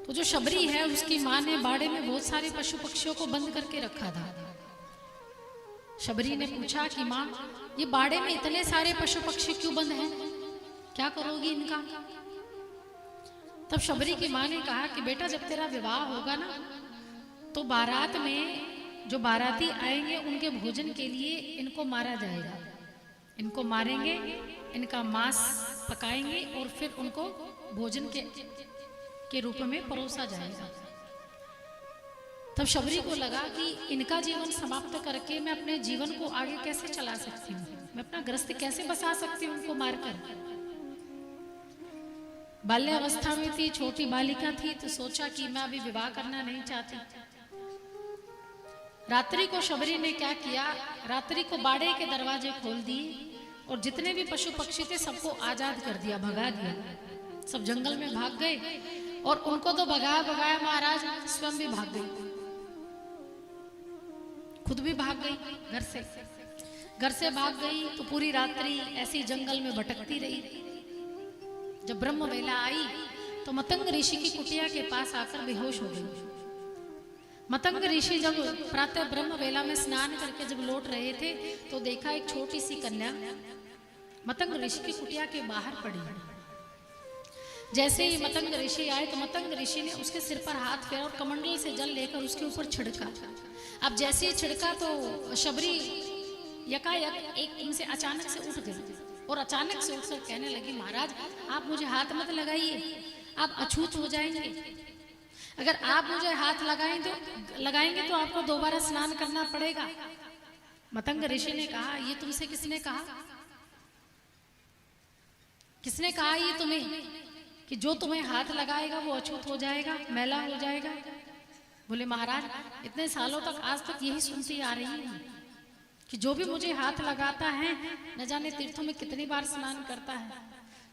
तो जो शबरी है उसकी माँ ने बाड़े में बहुत सारे पशु पक्षियों को बंद करके रखा था। शबरी ने पूछा कि माँ, ये बाड़े में इतने सारे पशु पक्षी क्यों बंद हैं, क्या करोगी इनका? तब शबरी की माँ ने कहा कि बेटा, जब तेरा विवाह होगा ना, तो बारात में जो बाराती आएंगे उनके भोजन के लिए इनको मारा जाएगा। इनको मारेंगे, इनका मांस पकाएंगे और फिर उनको भोजन के रूप में परोसा जाएगा। तब शबरी को लगा कि इनका जीवन समाप्त करके मैं अपने जीवन को आगे कैसे चला सकती हूँ, मैं अपना गृहस्थ कैसे बसा सकती हूँ उनको मारकर। बाल्यावस्था में थी, छोटी बालिका थी, तो सोचा कि मैं अभी विवाह करना नहीं चाहती। रात्रि को शबरी ने क्या किया, रात्रि को बाड़े के दरवाजे खोल दिए और जितने भी पशु पक्षी थे सबको आजाद कर दिया, भगा दिया। सब जंगल में भाग गए और उनको तो भगाया भगाया महाराज स्वयं भी भाग गई, खुद भी भाग गई घर से भाग गई। तो पूरी रात्रि ऐसी जंगल में भटकती रही। जब ब्रह्म वेला आई तो मतंग ऋषि की कुटिया के पास आकर बेहोश हो गई। मतंग ऋषि जब प्रातः ब्रह्म वेला में स्नान करके जब लौट रहे थे तो देखा एक छोटी सी कन्या मतंग ऋषि की कुटिया के बाहर पड़ी। जैसे ही मतंग ऋषि आए तो मतंग ऋषि ने उसके सिर पर हाथ फेरा और कमंडल से जल लेकर उसके ऊपर छिड़का। अब जैसे ही छिड़का तो शबरी यकायक एक से अचानक से उठ गई और अचानक से उठकर कहने लगी, महाराज आप मुझे हाथ मत लगाइए, आप अछूत हो जाएंगे। अगर आप मुझे हाथ लगाएंगे तो आपको दोबारा स्नान करना पड़ेगा। मतंग ऋषि ने कहा, ये तुमसे किसने कहा? किसने कहा ये तुम्हें कि जो तुम्हें हाथ लगाएगा वो अछूत हो जाएगा, मैला हो जाएगा? बोले महाराज, इतने सालों तक आज तक यही सुनती आ रही हूँ कि जो भी मुझे हाथ लगाता है न जाने तीर्थों में कितनी बार स्नान करता है,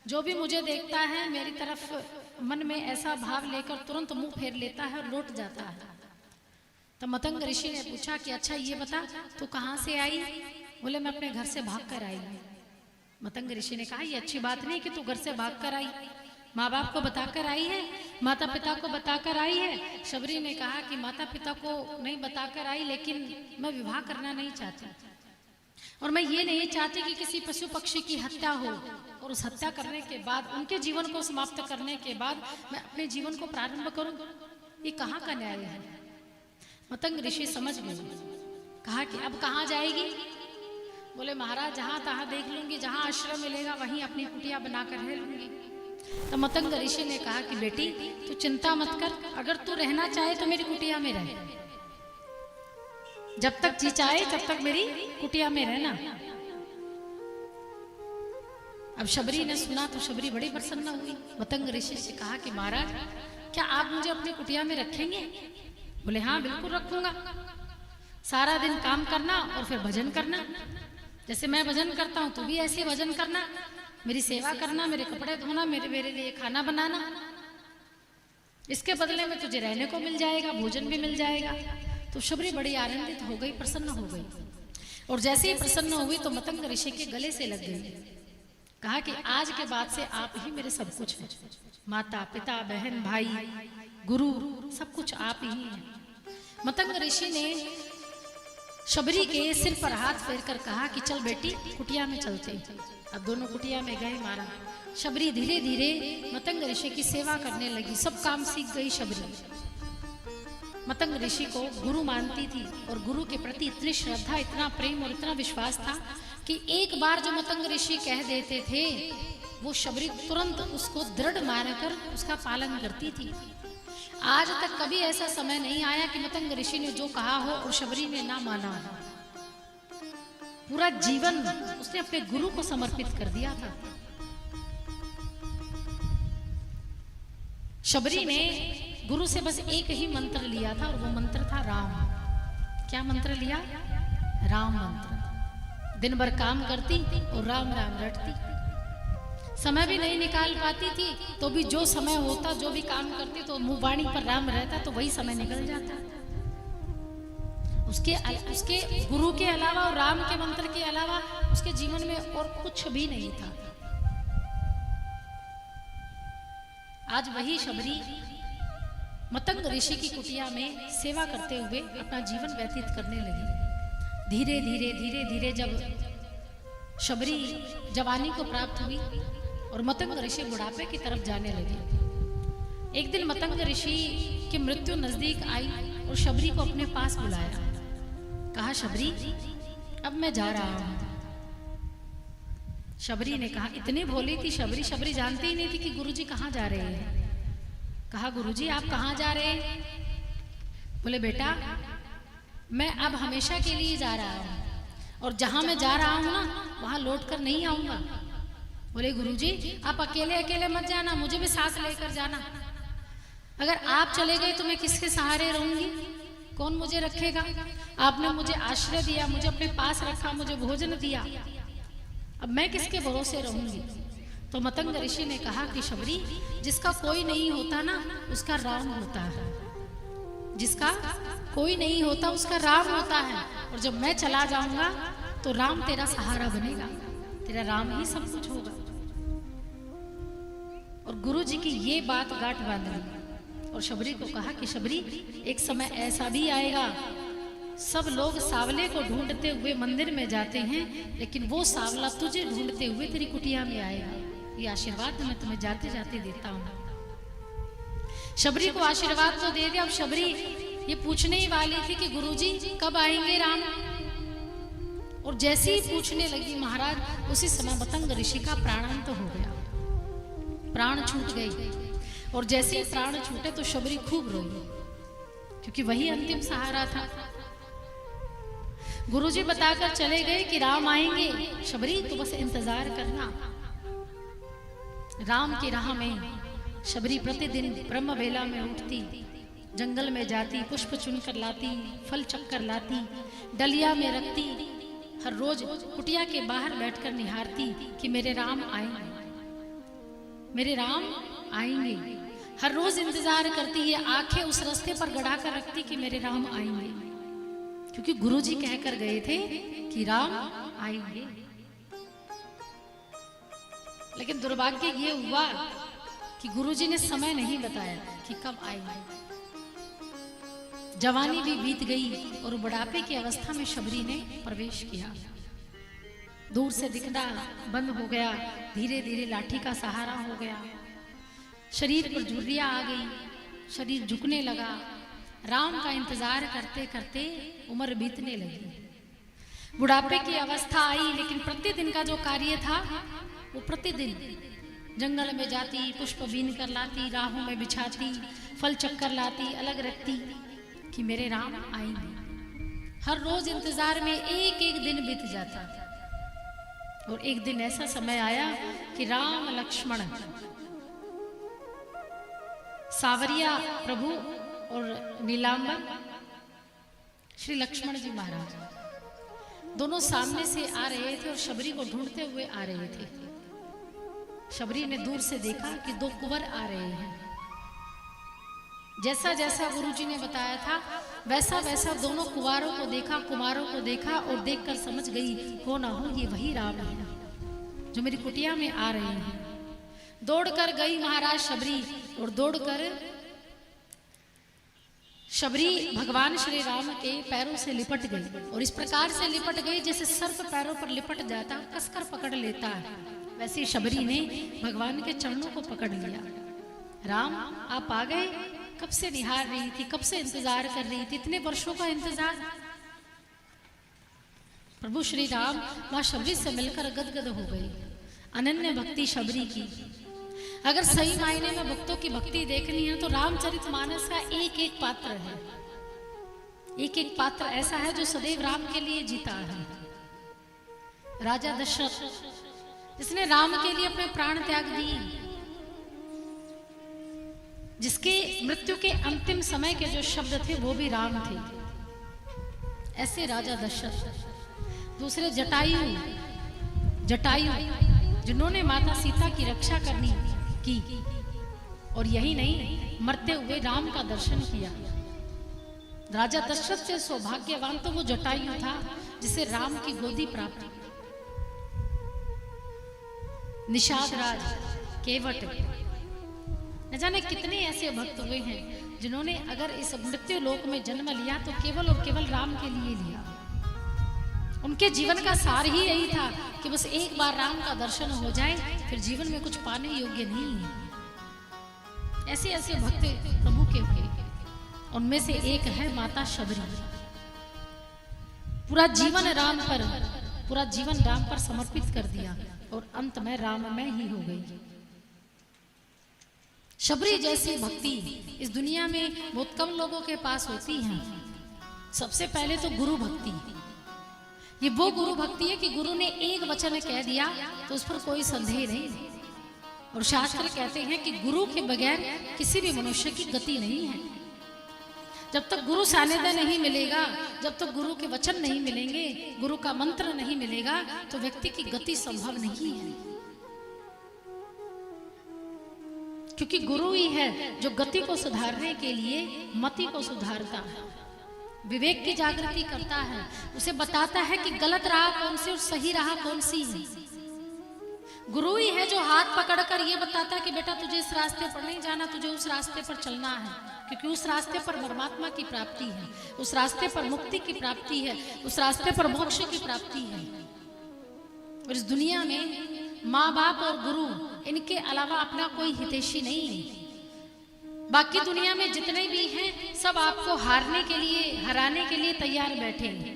जो भी मुझे देखता है मेरी तरफ मन में ऐसा भाव लेकर तुरंत मुंह फेर लेता है और लौट जाता है। तो मतंग ऋषि ने पूछा कि अच्छा ये बता तू कहाँ से आई? बोले मैं अपने घर से भाग कर आई। मतंग ऋषि ने कहा, ये अच्छी बात नहीं कि तू घर से भाग कर आई, माँ बाप को बताकर आई है, माता पिता को बताकर आई है। शबरी ने कहा कि माता पिता को नहीं बताकर आई, लेकिन मैं विवाह करना नहीं चाहती और मैं ये नहीं चाहती कि किसी पशु पक्षी की हत्या हो और उस हत्या करने के बाद उनके जीवन को समाप्त करने के बाद मैं अपने जीवन को प्रारंभ करूं। ये कहाँ का न्याय है? मतंग ऋषि समझ गए, कहा कि अब कहाँ जाएगी? बोले महाराज जहाँ तहाँ देख लूंगी, जहाँ आश्रम मिलेगा वहीं अपनी कुटिया बनाकर रह लूंगी। तो मतंग ऋषि ने कहा कि बेटी तू चिंता मत कर, अगर तू रहना चाहे तो मेरी कुटिया में रह, जब तक जी चाहे तब तक मेरी कुटिया में रहना। अब शबरी ने सुना तो शबरी बड़ी प्रसन्न हुई। मतंग ऋषि से कहा कि महाराज क्या आप मुझे अपनी कुटिया में रखेंगे? बोले हाँ बिल्कुल रखूंगा। सारा दिन काम करना और फिर भजन करना, जैसे मैं भजन करता हूँ तू भी ऐसे भजन करना, मेरी सेवा करना, मेरे कपड़े धोना, मेरे लिए खाना बनाना। इसके बदले में तुझे रहने को मिल जाएगा, भोजन भी मिल जाएगा। तो शबरी बड़ी आनंदित हो गई, प्रसन्न हो गई। और जैसे ही प्रसन्न हुई तो मतंग ऋषि के गले से लग गई। कहा कि आज के बाद से आप ही मेरे सब कुछ हैं, माता पिता बहन भाई गुरु सब कुछ आप ही हैं। मतंग ऋषि ने शबरी के सिर पर हाथ फेर कर कहा कि चल बेटी कुटिया में चलते। अब दोनों कुटिया में गए। महाराज शबरी धीरे धीरे मतंग ऋषि की सेवा करने लगी, सब काम सीख गई शबरी। मतंग ऋषि को गुरु मानती थी और गुरु के प्रति इतनी श्रद्धा, इतना प्रेम और इतना विश्वास था कि एक बार जो मतंग ऋषि कह देते थे वो शबरी तुरंत उसको दृढ़ मानकर उसका पालन करती थी। आज तक कभी ऐसा समय नहीं आया कि मतंग ऋषि ने जो कहा हो और शबरी ने ना माना हो। पूरा जीवन उसने अपने गुरु को समर्पित कर दिया था। शबरी ने गुरु से बस एक ही मंत्र लिया था और वो मंत्र था राम। क्या मंत्र लिया? राम मंत्र। दिन भर काम करती और राम राम रटती, समय भी नहीं निकाल पाती थी तो भी जो समय होता, जो भी काम करती तो मुंह वाणी पर राम रहता तो वही समय निकल जाता। उसके गुरु के अलावा और राम के मंत्र के अलावा उसके जीवन में और कुछ भी नहीं था। आज वही शबरी मतंग ऋषि की कुटिया में सेवा करते हुए अपना जीवन व्यतीत करने लगी। धीरे धीरे धीरे धीरे जब शबरी जवानी को प्राप्त हुई और मतंग ऋषि बुढ़ापे की तरफ जाने लगे, एक दिन मतंग ऋषि की मृत्यु नजदीक आई और शबरी को अपने पास बुलाया। कहा, शबरी अब मैं जा रहा हूं। शबरी ने कहा, इतनी भोली थी शबरी, शबरी जानती ही नहीं थी कि गुरुजी कहाँ जा रहे हैं। कहा, गुरुजी आप कहाँ जा रहे हैं? बोले, बेटा मैं अब हमेशा के लिए जा रहा हूं और जहां मैं जा रहा हूं ना वहां लौट कर नहीं आऊंगा। बोले, गुरुजी आप अकेले अकेले मत जाना, मुझे भी साथ लेकर जाना। अगर आप चले गए तो मैं किसके सहारे रहूंगी? कौन मुझे रखेगा? आपने मुझे आश्रय दिया, मुझे अपने पास रखा, मुझे भोजन दिया, अब मैं किसके भरोसे रहूंगी? तो मतंग ऋषि ने कहा कि शबरी, जिसका कोई नहीं होता ना उसका राम होता है, जिसका कोई नहीं होता उसका राम होता है, और जब मैं चला जाऊंगा तो राम तेरा सहारा बनेगा, तेरा राम ही सब कुछ होगा। और गुरु जी की ये बात गांठ बांध ली और शबरी को कहा कि शबरी, एक समय ऐसा भी आएगा, सब लोग सावले को ढूंढते हुए मंदिर में जाते हैं, लेकिन वो सावला तुझे ढूंढते हुए तेरी कुटिया में आएगा। ये आशीर्वाद मैं तुम्हें जाते जाते देता हूँ। शबरी को आशीर्वाद तो दे दिया। अब शबरी ये पूछने ही वाली थी कि गुरुजी कब आएंगे राम, और जैसे ही पूछने लगी महाराज, उसी समय मतंग ऋषि का प्राणांत हो गया, प्राण छूट गई। और जैसे ही प्राण छूटे तो शबरी खूब रोई, क्योंकि वही अंतिम सहारा था। गुरुजी बताकर चले गए कि राम आएंगे, शबरी तो बस इंतजार करना। राम की राह में शबरी प्रतिदिन ब्रह्म वेला में उठती, जंगल में जाती, पुष्प चुनकर लाती, फल चक्कर लाती, डलिया में रखती, हर रोज कुटिया के बाहर बैठकर निहारती कि मेरे राम आएंगे, मेरे राम आएंगे। हर रोज इंतजार करती है, आंखें उस रास्ते पर गड़ा कर रखती कि मेरे राम आएंगे, क्योंकि गुरुजी कहकर गए थे कि राम आएंगे। लेकिन दुर्भाग्य ये हुआ कि गुरुजी ने समय नहीं बताया कि कब आएंगे। जवानी भी बीत गई और बुढ़ापे की अवस्था में शबरी ने प्रवेश किया। दूर से दिखना बंद हो गया, धीरे धीरे लाठी का सहारा हो गया, शरीर पर झुर्रियां आ गई, शरीर झुकने लगा। राम का इंतजार करते करते उम्र बीतने लगी, बुढ़ापे की अवस्था आई। लेकिन प्रतिदिन का जो कार्य था वो प्रतिदिन जंगल में जाती, पुष्प बीन कर लाती, राहों में बिछाती, फल चक्कर लाती, अलग रखती कि मेरे राम आएंगे। हर रोज इंतजार में एक एक दिन बीत जाता। और एक दिन ऐसा समय आया कि राम लक्ष्मण, सावरिया प्रभु और नीलांबर श्री लक्ष्मण जी महाराज दोनों सामने से आ रहे थे और शबरी को ढूंढते हुए आ रहे थे। शबरी ने दूर से देखा कि दो कुंवर आ रहे हैं। जैसा जैसा गुरुजी ने बताया था वैसा वैसा दोनों कुंवारों को देखा, कुमारों को देखा और देखकर समझ गई, हो ना हो ये वही राम है जो मेरी कुटिया में आ रहे हैं। दौड़कर गई महाराज शबरी, और दौड़कर शबरी भगवान श्री राम के पैरों से लिपट गई, और इस प्रकार से लिपट गई जैसे सर्प पैरों पर लिपट जाता, कसकर पकड़ लेता है, वैसे शबरी ने भगवान के चरणों को पकड़ लिया। राम आप आ गए, कब से निहार रही थी, कब से इंतजार कर रही थी, इतने वर्षों का इंतजार। प्रभु श्री राम मां शबरी से मिलकर गदगद हो गई। अनन्य भक्ति शबरी की। अगर सही मायने में भक्तों की भक्ति देखनी है तो रामचरितमानस का एक एक पात्र है, एक एक पात्र ऐसा है जो सदैव राम के लिए जीता है। राजा दशरथ जिसने राम के लिए अपने प्राण त्याग दिए, जिसके मृत्यु के अंतिम समय के जो शब्द थे वो भी राम थे, ऐसे राजा दशरथ। दूसरे जटायु, जिन्होंने माता सीता की रक्षा करनी की, और यही नहीं मरते हुए राम का दर्शन किया। राजा दशरथ से सौभाग्यवान तो वो जटायु था जिसे राम की गोदी प्राप्त हुई। निषाद राज, केवट, न जाने कितने ऐसे भक्त हुए हैं जिन्होंने अगर इस मृत्यु लोक में जन्म लिया तो केवल और केवल राम के लिए लिया। उनके जीवन का सार ही यही था कि बस एक बार राम का दर्शन हो जाए, फिर जीवन में कुछ पाने योग्य नहीं है। ऐसे ऐसे भक्त प्रभु के हुए, उनमें से एक है माता शबरी। पूरा जीवन राम पर समर्पित कर दिया और अंत में राममय ही हो गई। शबरी जैसी भक्ति इस दुनिया में बहुत कम लोगों के पास होती है। सबसे पहले तो गुरु भक्ति। ये वो गुरु भक्ति है कि गुरु ने एक वचन कह दिया तो उस पर कोई संदेह नहीं। और शास्त्र कहते हैं कि गुरु के बगैर किसी भी मनुष्य की गति नहीं है। जब तक गुरु सानिध्य नहीं मिलेगा, जब तक गुरु के वचन नहीं मिलेंगे, गुरु का मंत्र नहीं मिलेगा, तो व्यक्ति की गति संभव नहीं है। क्योंकि गुरु ही है जो गति को सुधारने के लिए मति को सुधारता है, विवेक की जागृति करता है, उसे बताता है कि गलत राह कौन सी और सही राह कौन सी है। गुरु ही है जो हाथ पकड़कर ये बताता है कि बेटा तुझे इस रास्ते पर नहीं जाना, तुझे उस रास्ते पर चलना है, क्योंकि उस रास्ते पर परमात्मा की प्राप्ति है, उस रास्ते पर मुक्ति की प्राप्ति है, उस रास्ते पर मोक्ष की प्राप्ति है। और इस दुनिया में माँ बाप और गुरु इनके अलावा अपना कोई हितैषी नहीं है। बाकी दुनिया में जितने भी हैं सब आपको हारने के लिए, हराने के लिए तैयार बैठे हैं,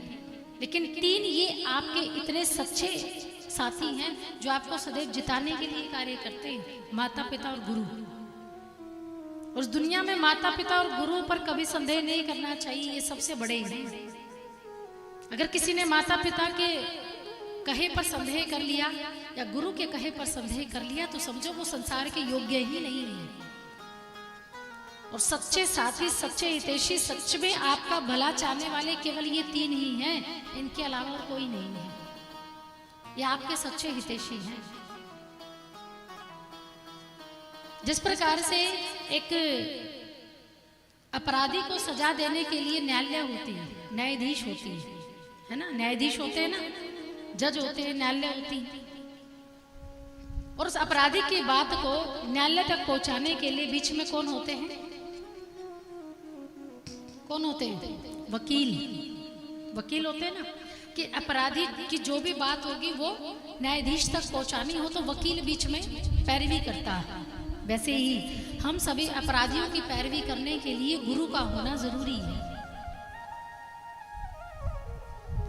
लेकिन तीन ये आपके इतने सच्चे साथी हैं जो आपको सदैव जिताने के लिए कार्य करते हैं, माता पिता और गुरु। और उस दुनिया में माता पिता और गुरु पर कभी संदेह नहीं करना चाहिए, ये सबसे बड़े हैं। अगर किसी ने माता पिता के कहे पर संदेह कर लिया या गुरु के कहे पर संदेह कर लिया तो समझो वो संसार के योग्य ही नहीं है। और सच्चे साथी, सच्चे हितैषी, सच में आपका भला चाहने वाले केवल ये तीन ही हैं, इनके अलावा और कोई नहीं है। ये आपके सच्चे हितैषी हैं। जिस प्रकार से एक अपराधी को सजा देने के लिए न्यायालय होती है, न्यायाधीश होती है ना, न्यायाधीश होते हैं ना, जज होते हैं, न्यायालय होती है। और उस अपराधी की बात को न्यायालय तक पहुंचाने के लिए बीच में कौन होते हैं? कौन होते हैं? वकील। वकील होते हैं ना, कि अपराधी की जो भी बात होगी वो न्यायाधीश तक पहुंचानी हो तो वकील बीच में पैरवी करता है। वैसे ही हम सभी अपराधियों की पैरवी करने के लिए गुरु का होना जरूरी है।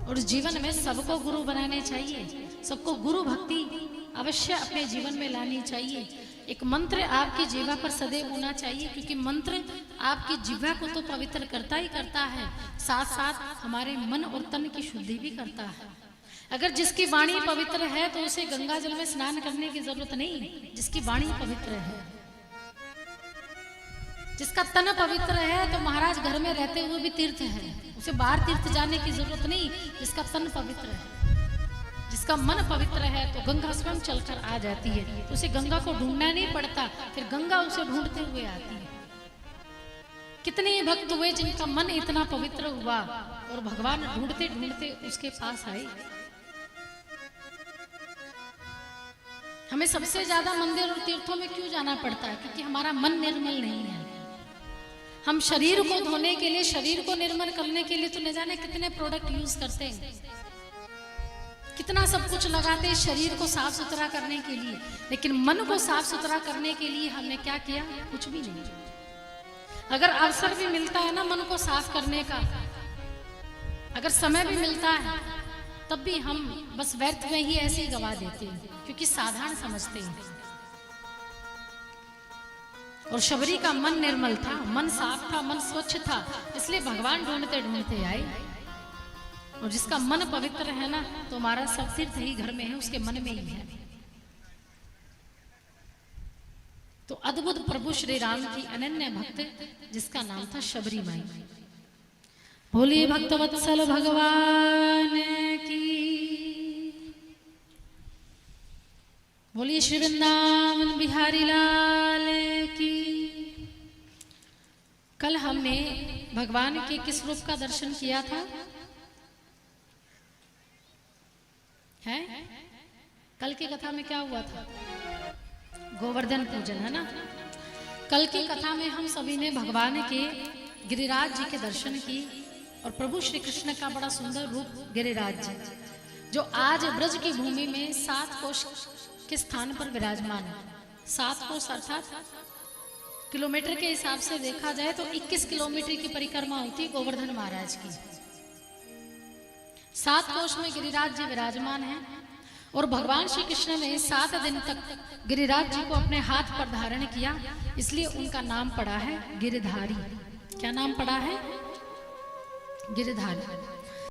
और जीवन में सबको गुरु बनाने चाहिए, सबको गुरु भक्ति अवश्य अपने जीवन में लानी चाहिए। एक मंत्र आपकी जीवा पर सदैव होना चाहिए, क्योंकि मंत्र आपकी जीवा को तो पवित्र करता ही करता है, साथ साथ हमारे मन और तन की शुद्धि भी करता है। अगर जिसकी वाणी पवित्र है तो उसे गंगा जल में स्नान करने की जरूरत नहीं, जिसकी वाणी पवित्र है। जिसका तन पवित्र है तो महाराज घर में रहते हुए भी तीर्थ है, उसे बाहर तीर्थ जाने की जरूरत नहीं, जिसका तन पवित्र है। जिसका मन पवित्र है तो गंगा स्वयं चलकर आ जाती है, तो उसे गंगा को ढूंढना नहीं पड़ता, फिर गंगा उसे ढूंढते हुए आती है। कितने भक्त हुए जिनका मन इतना पवित्र हुआ और भगवान ढूंढते ढूंढते उसके पास आए। हमें सबसे ज्यादा मंदिर और तीर्थों में क्यों जाना पड़ता है? क्योंकि हमारा मन निर्मल नहीं है। हम शरीर को धोने के लिए, शरीर को निर्मल करने के लिए तो न जाने कितने प्रोडक्ट यूज करते हैं, कितना सब कुछ लगाते हैं शरीर को साफ सुथरा करने के लिए, लेकिन मन को साफ सुथरा करने के लिए हमने क्या किया? कुछ भी नहीं। अगर अवसर भी मिलता है ना मन को साफ करने का, अगर समय भी मिलता है, तब भी हम बस व्यर्थ में ही ऐसे ही गवा देते हैं, क्योंकि साधारण समझते हैं। और शबरी का मन निर्मल था, मन साफ था, मन स्वच्छ था, इसलिए भगवान ढूंढते ढूंढते आए। और जिसका मन पवित्र है ना, तो हमारा सब तीर्थ ही घर में है, उसके मन में ही है। तो अद्भुत प्रभु श्री राम की अनन्य भक्त जिसका नाम था शबरी माई। बोलिए भक्तवत्सल भगवान की, बोलिए श्री वृंदावन बिहारी लाल की। कल हमने भगवान के किस रूप का दर्शन किया था? है कल की कथा में क्या हुआ था? गोवर्धन पूजन, है ना। कल की कथा में हम सभी ने भगवान के गिरिराज जी के दर्शन की और प्रभु श्री कृष्ण का बड़ा सुंदर रूप गिरिराज जी, जो आज ब्रज की भूमि में 7 कोश के स्थान पर विराजमान है। 7 कोश अर्थात किलोमीटर के हिसाब से देखा जाए तो 21 किलोमीटर की परिक्रमा होती है गोवर्धन महाराज की। 7 कोश में गिरिराज जी विराजमान हैं और भगवान श्री कृष्ण ने 7 दिन तक गिरिराज जी को अपने हाथ पर धारण किया, इसलिए उनका नाम पड़ा है गिरधारी। क्या नाम पड़ा है? गिरधारी।